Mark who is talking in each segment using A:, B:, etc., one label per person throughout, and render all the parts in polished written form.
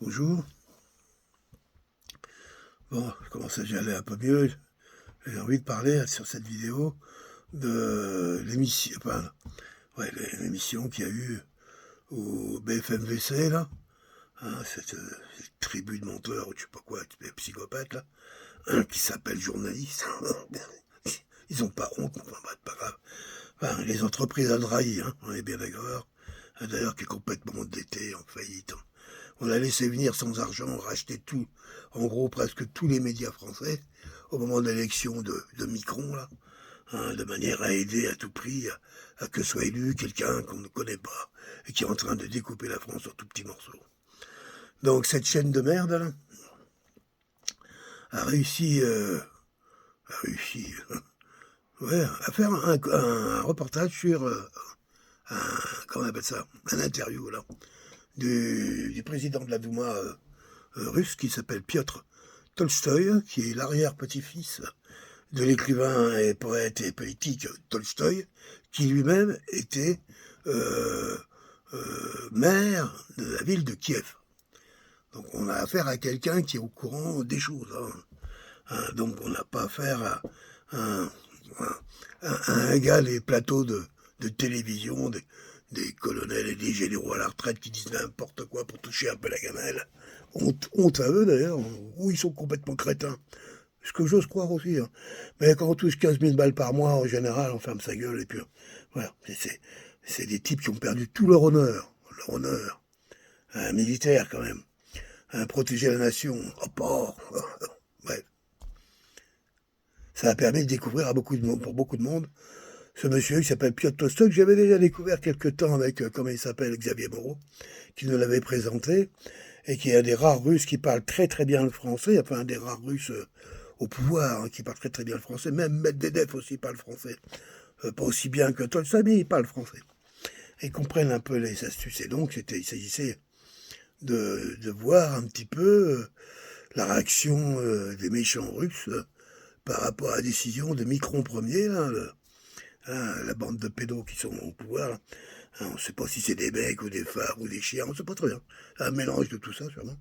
A: Bonjour. Bon, je commence à aller un peu mieux. J'ai envie de parler sur cette vidéo de l'émission, enfin, ouais, l'émission qu'il y a eu au BFMVC, là, hein, cette tribu de menteurs, ou je sais pas quoi, des psychopathes, là, qui s'appellent journalistes. Ils ont pas honte, enfin, bref, pas grave. Enfin, les entreprises ont trahi, hein, on est bien d'accord. D'ailleurs, qui est complètement endetté, en faillite. On a laissé venir sans argent, racheter tout, en gros presque tous les médias français, au moment de l'élection de Micron, là, hein, de manière à aider à tout prix à que soit élu quelqu'un qu'on ne connaît pas et qui est en train de découper la France en tout petits morceaux. Donc cette chaîne de merde, là, a réussi, a réussi ouais, à faire un reportage sur, comment on appelle ça, un interview, là, du président de la Douma russe qui s'appelle Piotr Tolstoï, qui est l'arrière-petit-fils de l'écrivain et poète et politique Tolstoï, qui lui-même était euh, maire de la ville de Kiev. Donc on a affaire à quelqu'un qui est au courant des choses. Donc on n'a pas affaire à un gars des plateaux de télévision, des colonels et des généraux à la retraite qui disent n'importe quoi pour toucher un peu la gamelle. Honte à eux d'ailleurs, ou ils sont complètement crétins. Ce que j'ose croire aussi. Hein. Mais quand on touche 15 000 balles par mois, en général, on ferme sa gueule et puis voilà. C'est des types qui ont perdu tout leur honneur, un militaire quand même, protéger la nation, oh pas, bref. Ça a permis de découvrir à beaucoup de monde, pour beaucoup de monde, ce monsieur qui s'appelle Piotr Tolstoï, que j'avais déjà découvert quelque temps avec, comment il s'appelle, Xavier Moreau, qui nous l'avait présenté, et qui est un des rares Russes qui parle très très bien le français, enfin un des rares Russes au pouvoir, hein, qui parle très très bien le français, même Medvedev aussi parle français, pas aussi bien que Tolstoï, mais il parle français. Et ils comprennent un peu les astuces, et donc il s'agissait de voir un petit peu la réaction des méchants Russes par rapport à la décision de Micron Ier, là, la bande de pédos qui sont au pouvoir. Hein, on ne sait pas si c'est des mecs ou des phares ou des chiens, on ne sait pas très bien. Un mélange de tout ça, sûrement.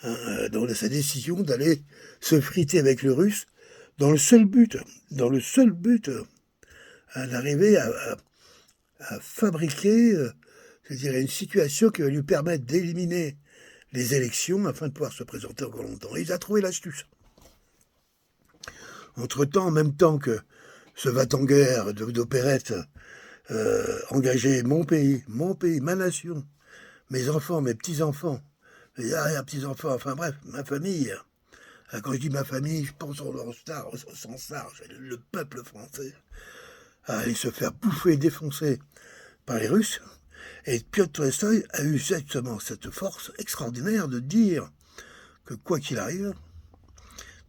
A: Hein, dans sa décision d'aller se friter avec le russe dans le seul but d'arriver à fabriquer, je dirais, une situation qui va lui permettre d'éliminer les élections afin de pouvoir se présenter encore longtemps. Et il a trouvé l'astuce. Entre-temps, en même temps que ce va-t-en-guerre d'opérette engageait mon pays, ma nation, mes enfants, mes petits-enfants, mes arrière-petits-enfants, enfin bref, ma famille. Quand je dis ma famille, je pense au sens large, le peuple français, à aller se faire bouffer, défoncer par les Russes. Et Piotr Tolstoï a eu exactement cette force extraordinaire de dire que quoi qu'il arrive,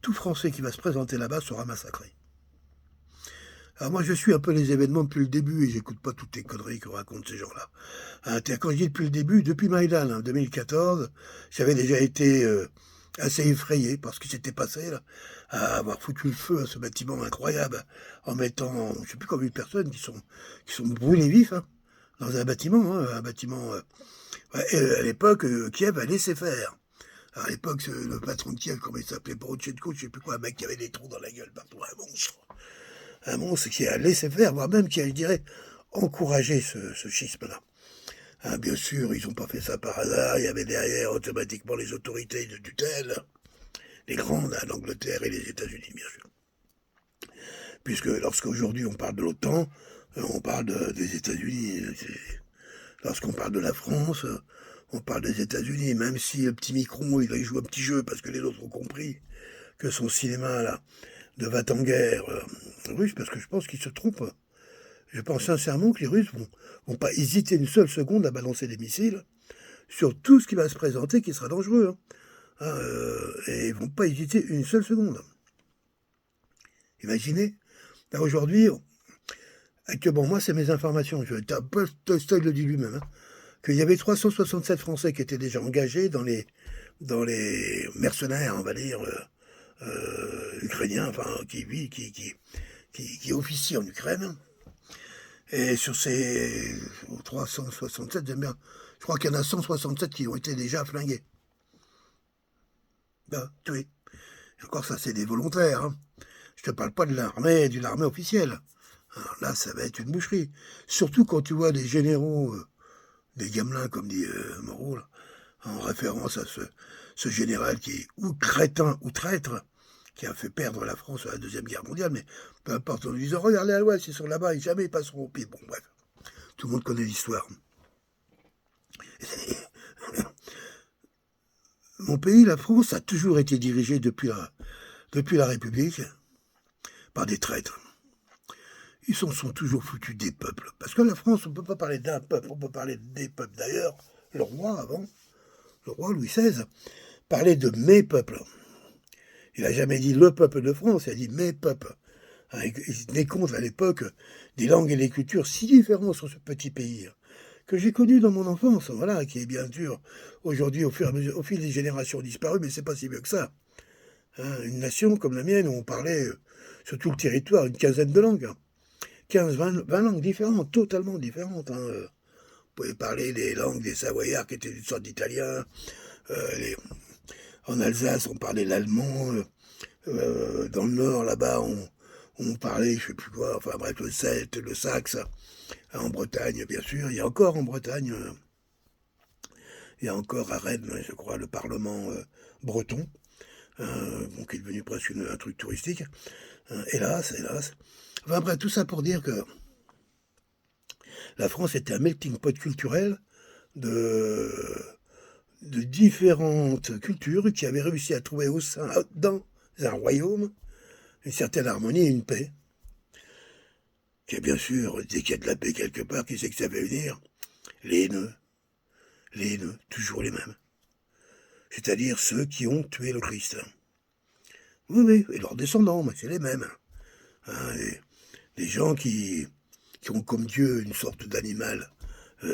A: tout Français qui va se présenter là-bas sera massacré. Alors moi, je suis un peu les événements depuis le début et j'écoute pas toutes les conneries que racontent ces gens-là. Quand je dis depuis le début, depuis Maïdan, en 2014, j'avais déjà été assez effrayé par ce qui s'était passé, là, à avoir foutu le feu à ce bâtiment incroyable en mettant, je ne sais plus combien de personnes qui sont brûlées vifs hein, dans un bâtiment. Hein, un bâtiment ouais, à l'époque, Kiev a laissé faire. Alors, à l'époque, le patron de Kiev, comment il s'appelait, Porochenko, je sais plus quoi, un mec qui avait des trous dans la gueule partout, un monstre. Un monstre qui a laissé faire, voire même qui a, je dirais, encouragé ce schisme-là. Hein, bien sûr, ils n'ont pas fait ça par hasard, il y avait derrière automatiquement les autorités de tutelle, les grandes, hein, l'Angleterre et les États-Unis, bien sûr. Puisque lorsqu'aujourd'hui on parle de l'OTAN, on parle des États-Unis. Lorsqu'on parle de la France, on parle des États-Unis, même si le petit Micron, il joue un petit jeu parce que les autres ont compris que son cinéma, là, de va-t-en-guerre russe, parce que je pense qu'il se trompe. Je pense sincèrement que les Russes vont pas hésiter une seule seconde à balancer des missiles sur tout ce qui va se présenter qui sera dangereux. Hein, et ils vont pas hésiter une seule seconde. Imaginez, là aujourd'hui, actuellement, moi, c'est mes informations. Tolstoï le dit lui-même, hein, qu'il y avait 367 Français qui étaient déjà engagés dans les mercenaires, on va dire, ukrainiens, enfin, qui officient en Ukraine. Et sur ces 367, j'aime bien, je crois qu'il y en a 167 qui ont été déjà flingués. tués. Et encore ça, c'est des volontaires. Hein. Je te parle pas de d'une armée officielle. Alors là, ça va être une boucherie. Surtout quand tu vois des généraux, des gamelins, comme dit Moreau, là, en référence à ce général qui est ou crétin ou traître, qui a fait perdre la France à la Deuxième Guerre mondiale, mais peu importe, en lui disant, regardez à l'ouest, ils sont là-bas, et jamais ils passeront au pied. Bon, bref, tout le monde connaît l'histoire. Mon pays, la France, a toujours été dirigé depuis la République par des traîtres. Ils sont toujours foutus des peuples. Parce que la France, on ne peut pas parler d'un peuple, on peut parler des peuples. D'ailleurs, le roi, avant, le roi Louis XVI, parlait de mes peuples. Il n'a jamais dit le peuple de France, il a dit mes peuples. Il se tenait compte à l'époque des langues et des cultures si différentes sur ce petit pays que j'ai connu dans mon enfance, voilà, qui est bien sûr aujourd'hui au fil des générations disparu, mais c'est pas si vieux que ça. Hein, une nation comme la mienne où on parlait sur tout le territoire une quinzaine de langues. 15, 20 langues différentes, totalement différentes. Hein. Vous pouvez parler des langues des Savoyards qui étaient une sorte d'italien. En Alsace, on parlait l'allemand. Dans le nord, là-bas, on parlait, je sais plus quoi, enfin bref, le celte, le saxe. En Bretagne, bien sûr. Il y a encore en Bretagne, il y a encore à Rennes, je crois, le Parlement breton, donc qui est devenu presque un truc touristique. Hélas, hélas. Enfin bref, tout ça pour dire que la France était un melting pot culturel de, de différentes cultures qui avaient réussi à trouver dans un royaume une certaine harmonie et une paix. Qui est bien sûr, dès qu'il y a de la paix quelque part, qui c'est que ça veut venir? Les haineux, toujours les mêmes. C'est-à-dire ceux qui ont tué le Christ. Oui, oui, et leurs descendants, mais c'est les mêmes. Hein, les gens qui ont comme Dieu une sorte d'animal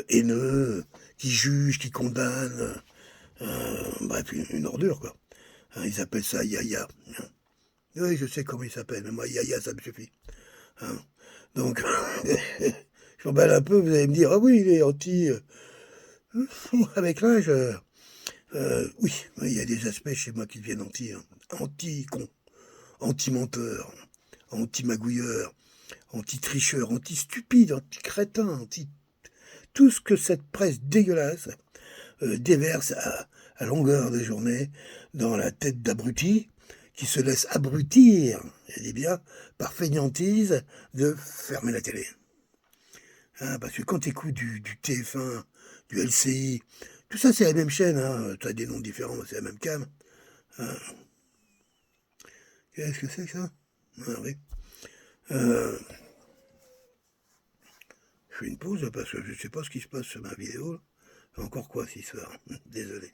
A: haineux, qui juge, qui condamne, bref, une ordure, quoi. Hein, ils appellent ça Yaya. Hein. Oui, je sais comment il s'appelle, mais moi, Yaya, ça me suffit. Hein. Donc, je m'emballe un peu, vous allez me dire, ah oui, il est anti... avec l'âge, oui, il y a des aspects chez moi qui deviennent anti-con, anti-menteur, anti-magouilleur, anti-tricheur, anti-stupide, anti-crétin, tout ce que cette presse dégueulasse déverse à longueur de journée dans la tête d'abrutis qui se laisse abrutir, je dis bien, par fainéantise de fermer la télé. Hein, parce que quand tu écoutes du TF1, du LCI, tout ça c'est la même chaîne, hein, tu as des noms différents, c'est la même cam. Hein. Qu'est-ce que c'est que ça? Ah, oui. Je fais une pause parce que je ne sais pas ce qui se passe sur ma vidéo. Encore quoi cette histoire? Désolé.